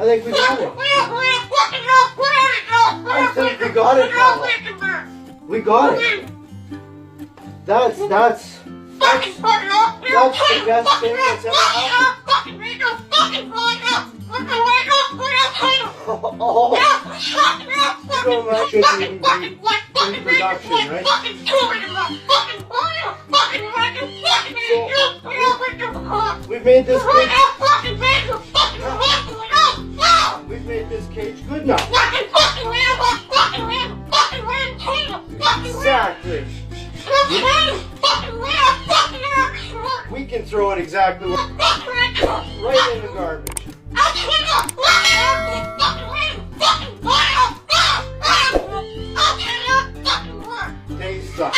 think we got it. I think we got it, Paula. We got it. That's the best thing that's ever happened. Oh, you know that shouldn't even be in production, right? So, we've made this cage. We've made this cage good now. Exactly. We can throw it exactly right in the garbage. They suck.